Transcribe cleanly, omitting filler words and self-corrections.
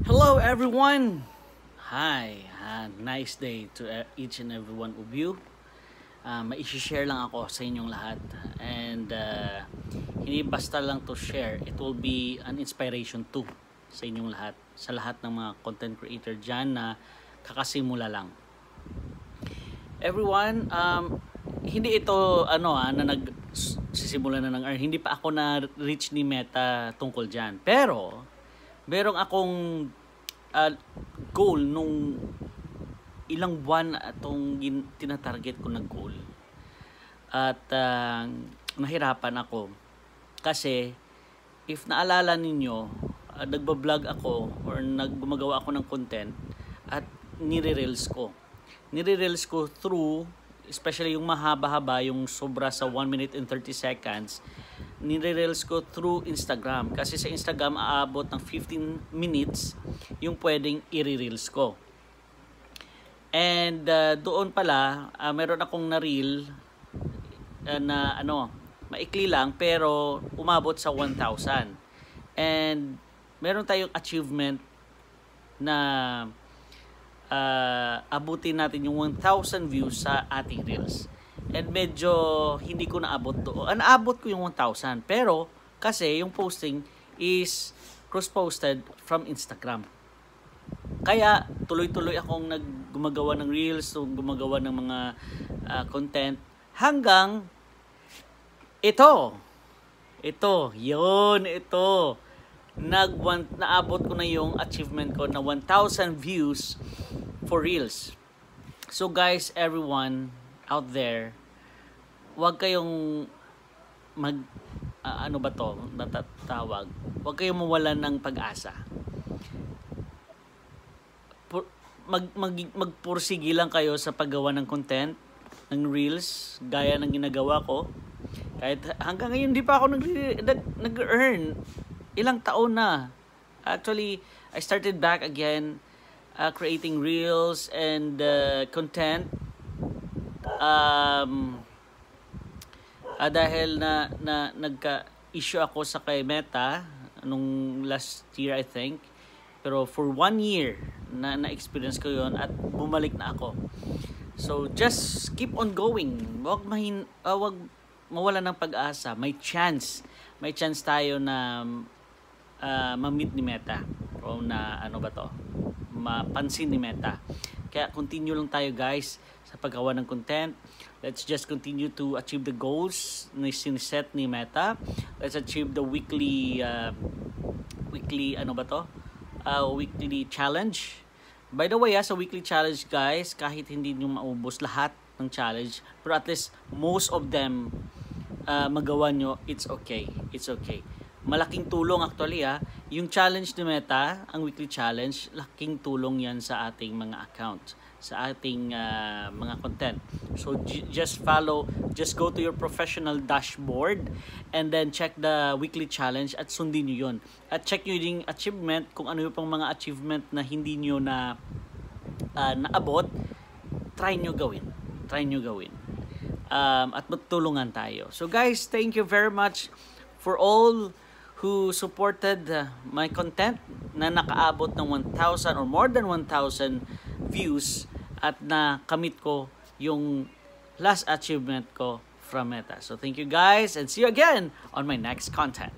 Hello everyone! Hi! Nice day to each and every one of you. Mai-share lang ako sa inyong lahat. And hindi basta lang to share. It will be an inspiration too sa inyong lahat. Sa lahat ng mga content creator dyan na kakasimula lang. Everyone, hindi ito na nagsisimula na ng hindi pa ako na-reach ni Meta tungkol dyan. Pero merong akong goal nung ilang buwan atong tinatarget ko na goal. At nahirapan ako kasi if naalala ninyo, nagbablog ako or gumagawa ako ng content at nire-reels ko. Nire-reels ko through, especially yung mahaba-haba, yung sobra sa 1 minute and 30 seconds, nire-reels ko through Instagram. Kasi sa Instagram, aabot ng 15 minutes yung pwedeng i-reels ko. And doon pala, meron akong na-reel na maikli lang pero umabot sa 1,000. And meron tayong achievement na abutin natin yung 1,000 views sa ating reels. And medyo hindi ko naabot doon. Naabot ko yung 1,000. Pero kasi yung posting is cross-posted from Instagram. Kaya tuloy-tuloy akong gumagawa ng reels, gumagawa ng mga content hanggang ito. Naabot ko na yung achievement ko na 1,000 views for reels. So guys, everyone out there, wag kayong natatawag. Wag kayong mawalan ng pag-asa. Magpursige lang kayo sa paggawa ng content, ng reels, gaya ng ginagawa ko. Kahit hanggang ngayon di pa ako nag-earn. Ilang taon na. Actually, I started back again creating reels and content dahil na nagka-issue ako sa kay Meta nung last year I think. Pero for 1 year na-experience ko yon at bumalik na ako. So just keep on going. Wag mawala ng pag-asa. May chance tayo na ma-meet ni Meta o na mapansin ni Meta. Kaya continue lang tayo guys sa paggawa ng content. Let's just continue to achieve the goals na siniset ni Meta. Let's achieve the weekly weekly challenge. By the way, sa weekly challenge guys, kahit hindi nyo maubos lahat ng challenge, pero at least most of them magawa nyo, it's okay. Malaking tulong actually yung challenge ni Meta, ang weekly challenge, laking tulong yan sa ating mga account, sa ating mga content. So just go to your professional dashboard and then check the weekly challenge at sundin nyo yun. At check nyo yung achievement, kung ano yung pang mga achievement na hindi nyo na naabot, try nyo gawin. At magtulungan tayo. So guys, thank you very much for all who supported my content na nakaabot ng 1,000 or more than 1,000 views at nakamit ko yung last achievement ko from Meta. So thank you guys and see you again on my next content.